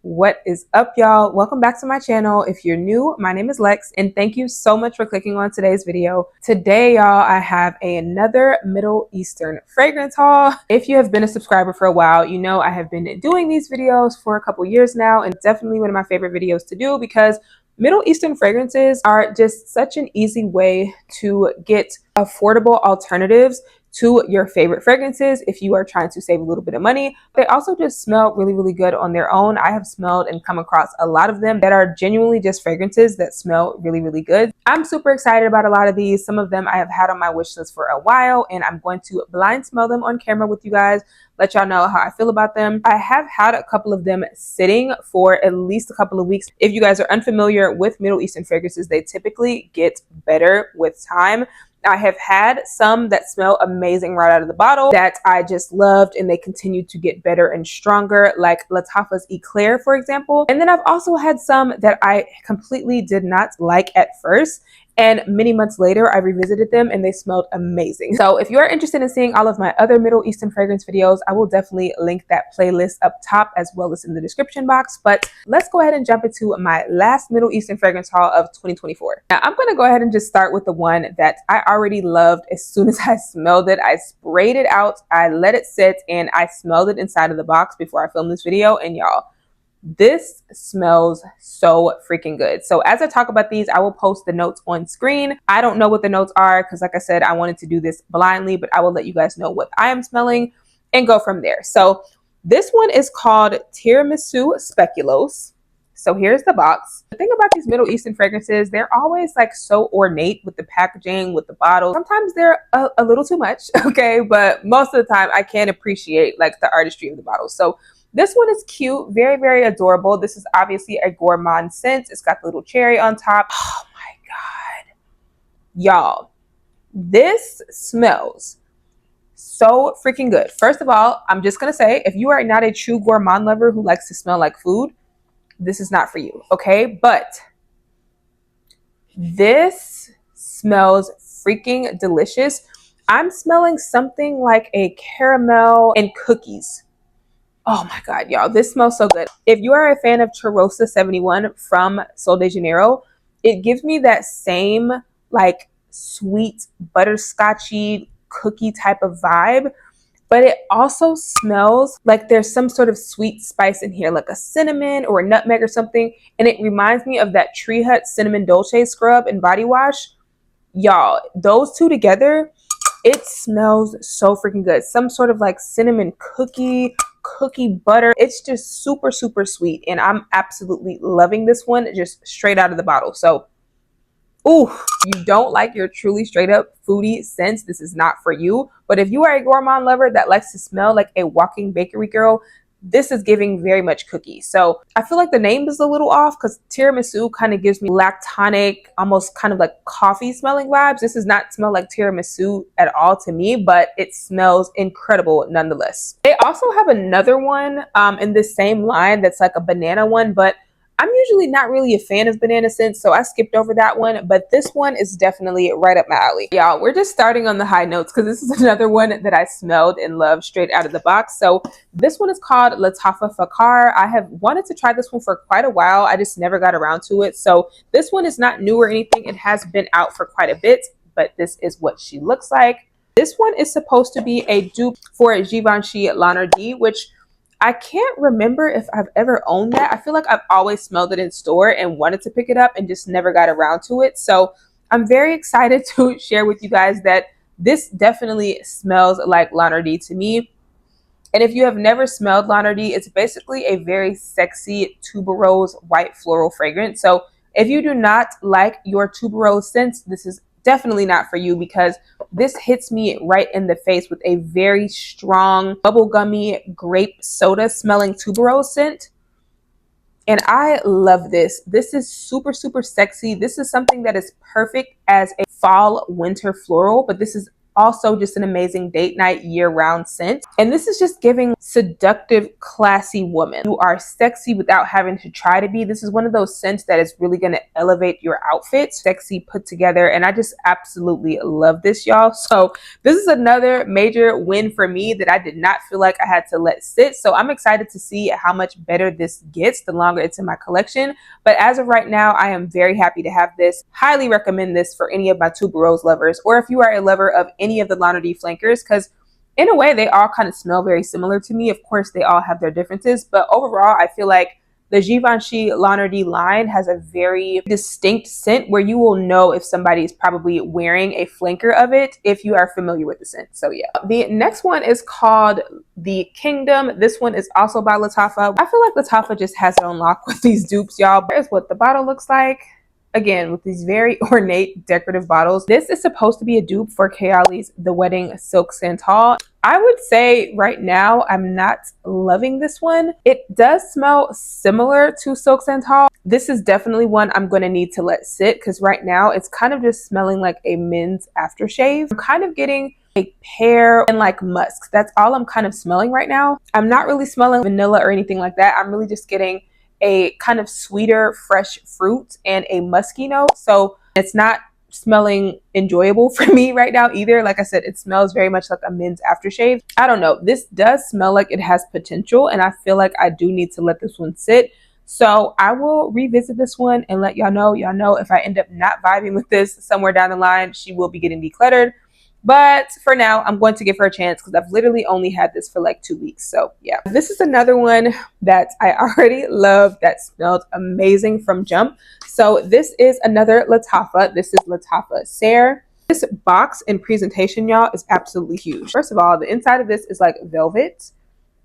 What is up, y'all? Welcome back to my channel. If you're new, my name is Lex, and thank you so much for clicking on today's video. Today, y'all, I have another Middle Eastern fragrance haul. If you have been a subscriber for a while, you know I have been doing these videos for a couple years now, and definitely one of my favorite videos to do because Middle Eastern fragrances are just such an easy way to get affordable alternatives to your favorite fragrances if you are trying to save a little bit of money. They also just smell really, really good on their own. I have smelled and come across a lot of them that are genuinely just fragrances that smell really, really good. I'm super excited about a lot of these. Some of them I have had on my wish list for a while, and I'm going to blind smell them on camera with you guys, let y'all know how I feel about them. I have had a couple of them sitting for at least a couple of weeks. If you guys are unfamiliar with Middle Eastern fragrances, they typically get better with time. I have had some that smell amazing right out of the bottle that I just loved, and they continue to get better and stronger, like Lattafa's Eclair, for example. And then I've also had some that I completely did not like at first, and many months later, I revisited them and they smelled amazing. So if you are interested in seeing all of my other Middle Eastern fragrance videos, I will definitely link that playlist up top as well as in the description box. But let's go ahead and jump into my last Middle Eastern fragrance haul of 2024. Now, I'm going to go ahead and just start with the one that I already loved as soon as I smelled it. I sprayed it out, I let it sit, and I smelled it inside of the box before I filmed this video. And y'all, this smells so freaking good. So as I talk about these, I will post the notes on screen. I don't know what the notes are because, like I said, I wanted to do this blindly, but I will let you guys know what I am smelling and go from there. So this one is called Tiramisu Speculoos. So here's the box. The thing about these Middle Eastern fragrances, they're always like so ornate with the packaging, with the bottles. Sometimes they're a little too much, okay? But most of the time I can appreciate like the artistry of the bottles. So this one is cute, very, very adorable. This is obviously a gourmand scent. It's got the little cherry on top. Oh my God. Y'all, this smells so freaking good. First of all, I'm just going to say, if you are not a true gourmand lover who likes to smell like food, this is not for you, okay? But this smells freaking delicious. I'm smelling something like a caramel and cookies. Oh my God, y'all, this smells so good. If you are a fan of Cheirosa 71 from Sol de Janeiro, it gives me that same like sweet butterscotchy cookie type of vibe, but it also smells like there's some sort of sweet spice in here, like a cinnamon or a nutmeg or something. And it reminds me of that Tree Hut Cinnamon Dolce scrub and body wash. Y'all, those two together, it smells so freaking good. Some sort of like cinnamon cookie butter. It's just super, super sweet. And I'm absolutely loving this one just straight out of the bottle. So, ooh, you don't like your truly straight up foodie scents, this is not for you. But if you are a gourmand lover that likes to smell like a walking bakery girl, this is giving very much cookie. So I feel like the name is a little off because tiramisu kind of gives me lactonic, almost kind of like coffee smelling vibes. This does not smell like tiramisu at all to me, but it smells incredible nonetheless. They also have another one in this same line that's like a banana one, but I'm usually not really a fan of banana scents, so I skipped over that one, but this one is definitely right up my alley. Y'all, we're just starting on the high notes because this is another one that I smelled and loved straight out of the box. So this one is called Lattafa Fakhar. I have wanted to try this one for quite a while. I just never got around to it. So this one is not new or anything. It has been out for quite a bit, but this is what she looks like. This one is supposed to be a dupe for a Givenchy Lanardi, which I can't remember if I've ever owned that. I feel like I've always smelled it in store and wanted to pick it up and just never got around to it. So I'm very excited to share with you guys that this definitely smells like Lanardi to me. And if you have never smelled Lanardi, it's basically a very sexy tuberose white floral fragrance. So if you do not like your tuberose scents, this is definitely not for you because this hits me right in the face with a very strong bubblegummy grape soda smelling tuberose scent. And I love this. This is super, super sexy. This is something that is perfect as a fall winter floral, but this is also just an amazing date night year-round scent. And this is just giving seductive, classy woman. You are sexy without having to try to be. This is one of those scents that is really going to elevate your outfit. Sexy, put together, and I just absolutely love this, y'all. So this is another major win for me that I did not feel like I had to let sit. So I'm excited to see how much better this gets the longer it's in my collection. But as of right now, I am very happy to have this. Highly recommend this for any of my tuberose lovers, or if you are a lover of any of the Lattafa flankers, because in a way they all kind of smell very similar to me. Of course, they all have their differences, but overall, I feel like the Givenchy Lattafa line has a very distinct scent where you will know if somebody is probably wearing a flanker of it if you are familiar with the scent. So yeah. The next one is called The Kingdom. This one is also by Lattafa. I feel like Lattafa just has it on lock with these dupes, y'all. Here's what the bottle looks like. Again, with these very ornate decorative bottles. This is supposed to be a dupe for Kayali's The Wedding Silk Santal. I would say right now I'm not loving this one. It does smell similar to Silk Santal. This is definitely one I'm going to need to let sit because right now it's kind of just smelling like a men's aftershave. I'm kind of getting a pear and like musk. That's all I'm kind of smelling right now. I'm not really smelling vanilla or anything like that. I'm really just getting a kind of sweeter, fresh fruit and a musky note. So it's not smelling enjoyable for me right now either. Like I said, it smells very much like a men's aftershave. I don't know. This does smell like it has potential, and I feel like I do need to let this one sit. So I will revisit this one and let y'all know. Y'all know if I end up not vibing with this somewhere down the line, she will be getting decluttered. But for now, I'm going to give her a chance because I've literally only had this for like 2 weeks. So yeah, this is another one that I already love that smelled amazing from jump. So this is another Lattafa. This is Lattafa Sehr. This box and presentation, y'all, is absolutely huge. First of all, the inside of this is like velvet.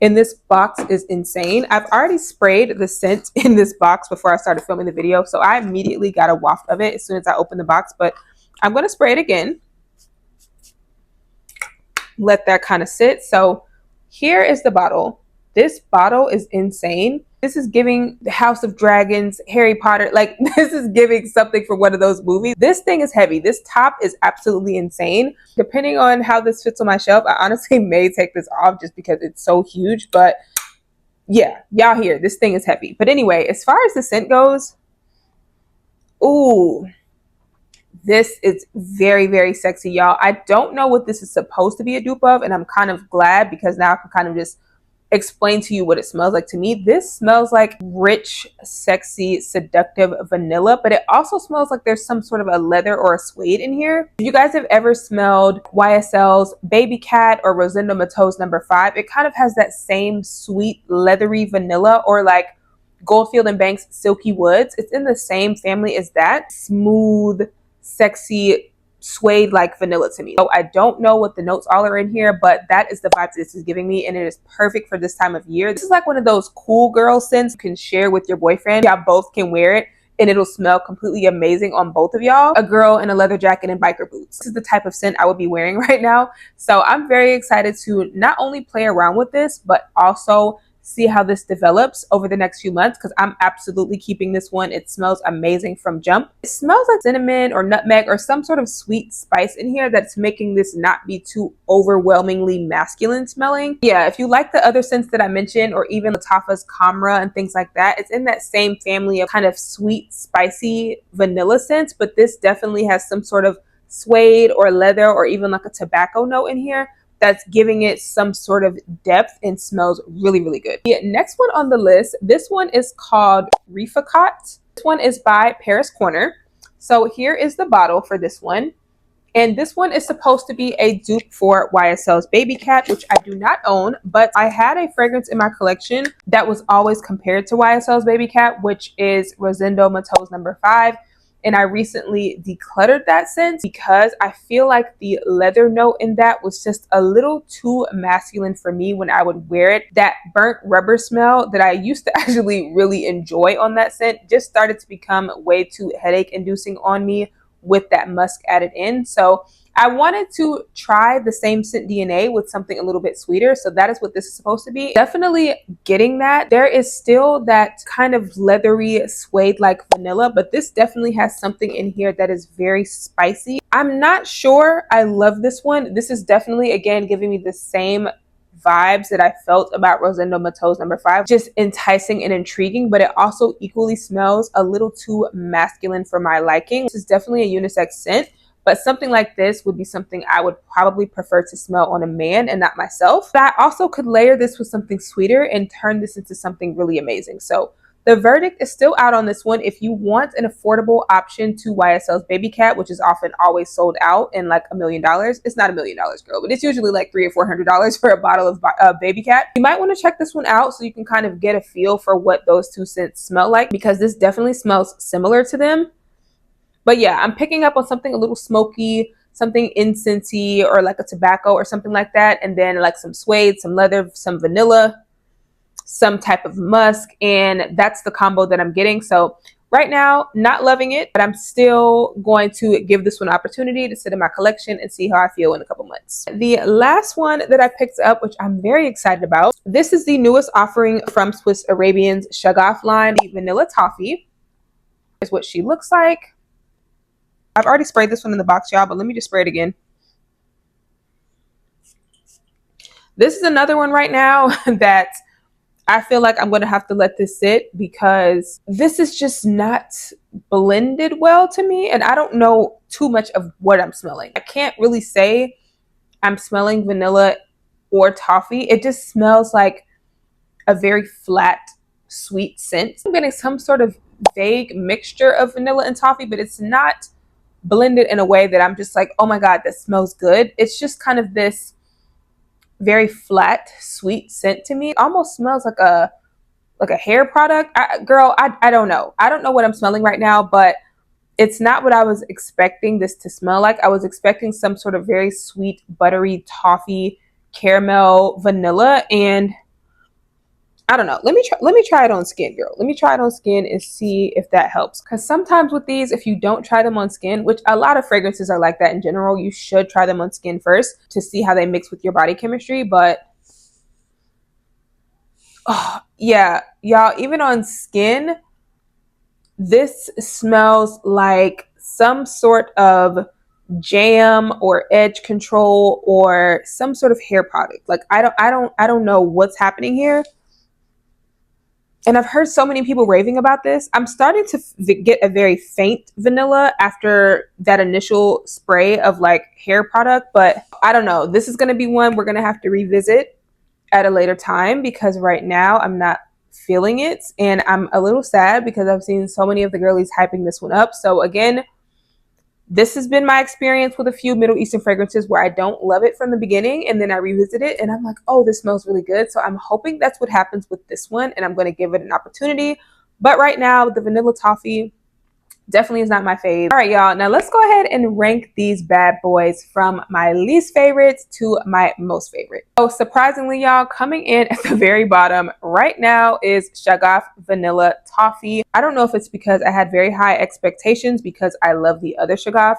And this box is insane. I've already sprayed the scent in this box before I started filming the video. So I immediately got a waft of it as soon as I opened the box. But I'm going to spray it again. Let that kind of sit. So here is the bottle. This bottle is insane. This is giving the House of Dragons, Harry Potter. Like this is giving something from one of those movies. This thing is heavy. This top is absolutely insane. Depending on how this fits on my shelf, I honestly may take this off just because it's so huge. But yeah, y'all hear this thing is heavy. But anyway, as far as the scent goes, ooh, this is very, very sexy, y'all. I don't know what this is supposed to be a dupe of, and I'm kind of glad because now I can kind of just explain to you what it smells like to me. This smells like rich, sexy, seductive vanilla, but it also smells like there's some sort of a leather or a suede in here. If you guys have ever smelled YSL's Baby Cat or Rosendo Mateau's No. 5, it kind of has that same sweet, leathery vanilla, or like Goldfield and Banks Silky Woods. It's in the same family as that. Smooth, sexy, suede like vanilla to me. So I don't know what the notes all are in here, but that is the vibes this is giving me, and it is perfect for this time of year. This is like one of those cool girl scents you can share with your boyfriend. Y'all both can wear it and it'll smell completely amazing on both of y'all. A girl in a leather jacket and biker boots. This is the type of scent I would be wearing right now. So I'm very excited to not only play around with this, but also see how this develops over the next few months, because I'm absolutely keeping this one. It smells amazing from jump. It smells like cinnamon or nutmeg or some sort of sweet spice in here that's making this not be too overwhelmingly masculine smelling. Yeah, if you like the other scents that I mentioned, or even Lattafa's Camera and things like that, it's in that same family of kind of sweet, spicy vanilla scents, but this definitely has some sort of suede or leather or even like a tobacco note in here that's giving it some sort of depth and smells really, really good. The next one on the list, this one is called Rifaqaat. This one is by Paris Corner. So here is the bottle for this one. And this one is supposed to be a dupe for YSL's Baby Cat, which I do not own, but I had a fragrance in my collection that was always compared to YSL's Baby Cat, which is Rosendo Mateau's No. 5. And I recently decluttered that scent because I feel like the leather note in that was just a little too masculine for me when I would wear it. That burnt rubber smell that I used to actually really enjoy on that scent just started to become way too headache inducing on me with that musk added in. So I wanted to try the same scent DNA with something a little bit sweeter. So that is what this is supposed to be. Definitely getting that. There is still that kind of leathery suede like vanilla, but this definitely has something in here that is very spicy. I'm not sure I love this one. This is definitely, again, giving me the same vibes that I felt about Rosendo Mateau's number 5, just enticing and intriguing, but it also equally smells a little too masculine for my liking. This is definitely a unisex scent, but something like this would be something I would probably prefer to smell on a man and not myself. But I also could layer this with something sweeter and turn this into something really amazing. So the verdict is still out on this one. If you want an affordable option to YSL's Baby Cat, which is often always sold out in like $1 million, it's not $1 million, girl, but it's usually like $300 or $400 for a bottle of Baby Cat. You might want to check this one out so you can kind of get a feel for what those two scents smell like, because this definitely smells similar to them. But yeah, I'm picking up on something a little smoky, something incensey, or like a tobacco or something like that, and then like some suede, some leather, some vanilla, some type of musk, and that's the combo that I'm getting. So right now, not loving it, but I'm still going to give this one an opportunity to sit in my collection and see how I feel in a couple months. The last one that I picked up, which I'm very excited about, this is the newest offering from Swiss Arabian's Shagaf line, the Vanilla Toffee. Is what she looks like. I've already sprayed this one in the box, y'all, but let me just spray it again. This is another one right now that I feel like I'm going to have to let this sit, because this is just not blended well to me, and I don't know too much of what I'm smelling. I can't really say I'm smelling vanilla or toffee. It just smells like a very flat, sweet scent. I'm getting some sort of vague mixture of vanilla and toffee, but it's not blended in a way that I'm just like, oh my God, that smells good. It's just kind of this very flat, sweet scent to me. It almost smells like a hair product. I don't know. I don't know what I'm smelling right now, but it's not what I was expecting this to smell like. I was expecting some sort of very sweet, buttery, toffee, caramel, vanilla, and I don't know. Let me try it on skin, girl. Let me try it on skin and see if that helps. Because sometimes with these, if you don't try them on skin, which a lot of fragrances are like that in general, you should try them on skin first to see how they mix with your body chemistry. But oh, yeah, y'all, even on skin, this smells like some sort of jam or edge control or some sort of hair product. Like I don't know what's happening here. And I've heard so many people raving about this. I'm starting to get a very faint vanilla after that initial spray of like hair product, but I don't know. This is going to be one we're going to have to revisit at a later time, because right now I'm not feeling it, and I'm a little sad because I've seen so many of the girlies hyping this one up. So again, this has been my experience with a few Middle Eastern fragrances where I don't love it from the beginning, and then I revisit it and I'm like, oh, this smells really good. So I'm hoping that's what happens with this one, and I'm going to give it an opportunity. But right now, the Vanilla Toffee definitely is not my fave. All right, y'all. Now let's go ahead and rank these bad boys from my least favorites to my most favorite. So surprisingly, y'all, coming in at the very bottom right now is Shagaf Vanilla Toffee. I don't know if it's because I had very high expectations because I love the other Shagaf,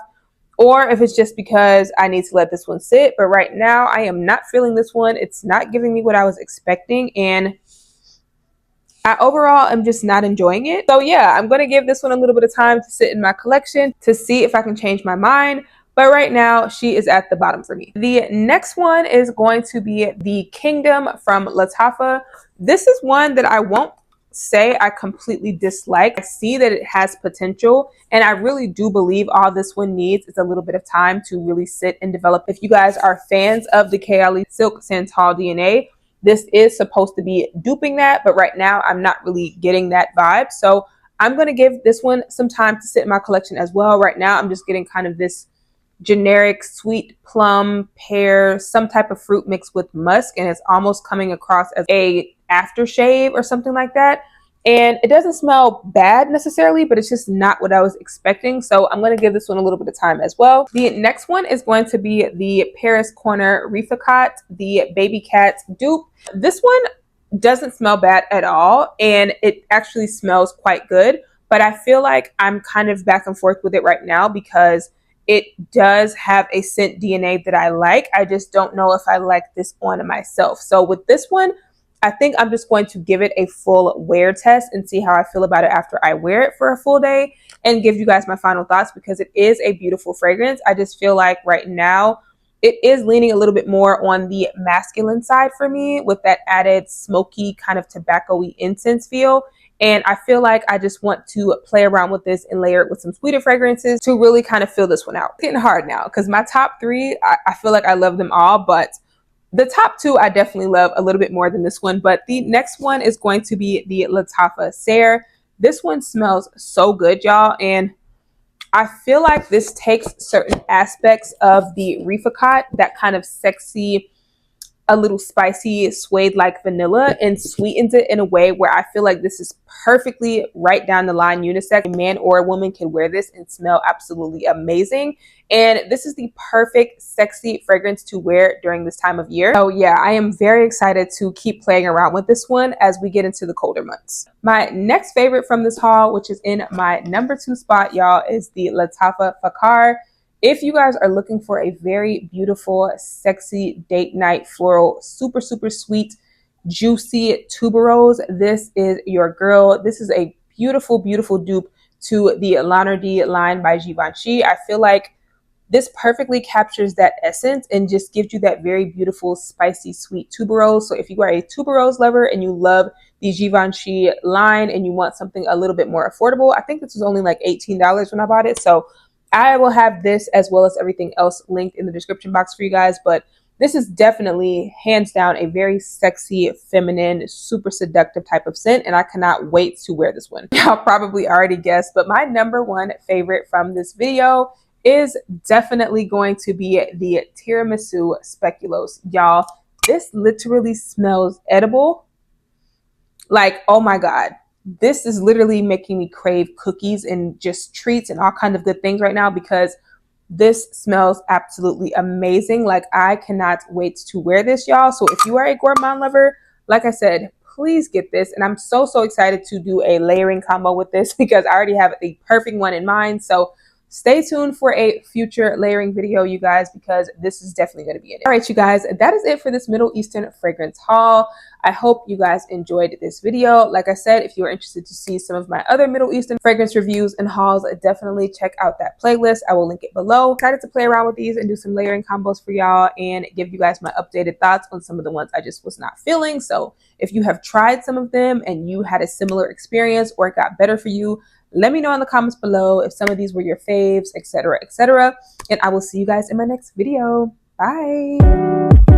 or if it's just because I need to let this one sit. But right now, I am not feeling this one. It's not giving me what I was expecting, and I overall am just not enjoying it. So yeah, I'm going to give this one a little bit of time to sit in my collection to see if I can change my mind. But right now, she is at the bottom for me. The next one is going to be the Kingdom from Lattafa. This is one that I won't say I completely dislike. I see that it has potential, and I really do believe all this one needs is a little bit of time to really sit and develop. If you guys are fans of the Kayali Silk Santal DNA, this is supposed to be duping that, but right now I'm not really getting that vibe. So I'm going to give this one some time to sit in my collection as well. Right now I'm just getting kind of this generic sweet plum, pear, some type of fruit mixed with musk, and it's almost coming across as a aftershave or something like that. And it doesn't smell bad necessarily, but it's just not what I was expecting. So I'm going to give this one a little bit of time as well. The next one is going to be the Paris Corner Rifaqaat, the Baby Cat dupe. This one doesn't smell bad at all, and it actually smells quite good. But I feel like I'm kind of back and forth with it right now because it does have a scent DNA that I like. I just don't know if I like this on myself. So with this one, I think I'm just going to give it a full wear test and see how I feel about it after I wear it for a full day and give you guys my final thoughts, because it is a beautiful fragrance. I just feel like right now it is leaning a little bit more on the masculine side for me, with that added smoky kind of tobacco-y incense feel. And I feel like I just want to play around with this and layer it with some sweeter fragrances to really kind of fill this one out. It's getting hard now because my top three, I feel like I love them all, but the top two I definitely love a little bit more than this one. But the next one is going to be the Lattafa Sehr. This one smells so good, y'all. And I feel like this takes certain aspects of the Rifaqaat, that kind of sexy, a little spicy suede like vanilla, and sweetens it in a way where I feel like this is perfectly right down the line unisex. A man or a woman can wear this and smell absolutely amazing. And this is the perfect sexy fragrance to wear during this time of year. So yeah, I am very excited to keep playing around with this one as we get into the colder months. My next favorite from this haul, which is in my number 2 spot, y'all, is the Lattafa Fakhar. If you guys are looking for a very beautiful, sexy date night floral, super, super sweet, juicy tuberose, this is your girl. This is a beautiful, beautiful dupe to the Lanerdy line by Givenchy. I feel like this perfectly captures that essence and just gives you that very beautiful, spicy, sweet tuberose. So if you are a tuberose lover and you love the Givenchy line and you want something a little bit more affordable, I think this was only like $18 when I bought it. So I will have this as well as everything else linked in the description box for you guys. But this is definitely, hands down, a very sexy, feminine, super seductive type of scent. And I cannot wait to wear this one. Y'all probably already guessed, but my number 1 favorite from this video is definitely going to be the Tiramisu Speculoos. Y'all, this literally smells edible. Like, oh my God. This is literally making me crave cookies and just treats and all kinds of good things right now, because this smells absolutely amazing. Like, I cannot wait to wear this, y'all. So if you are a gourmand lover, like I said, please get this. And I'm so, so excited to do a layering combo with this because I already have the perfect one in mind. So stay tuned for a future layering video, you guys, because this is definitely going to be in it. All right, you guys, that is it for this Middle Eastern fragrance haul. I hope you guys enjoyed this video. Like I said, if you are interested to see some of my other Middle Eastern fragrance reviews and hauls, definitely check out that playlist. I will link it below. Excited to play around with these and do some layering combos for y'all and give you guys my updated thoughts on some of the ones I just was not feeling. So if you have tried some of them and you had a similar experience or it got better for you, let me know in the comments below if some of these were your faves, etc., etc. And I will see you guys in my next video. Bye.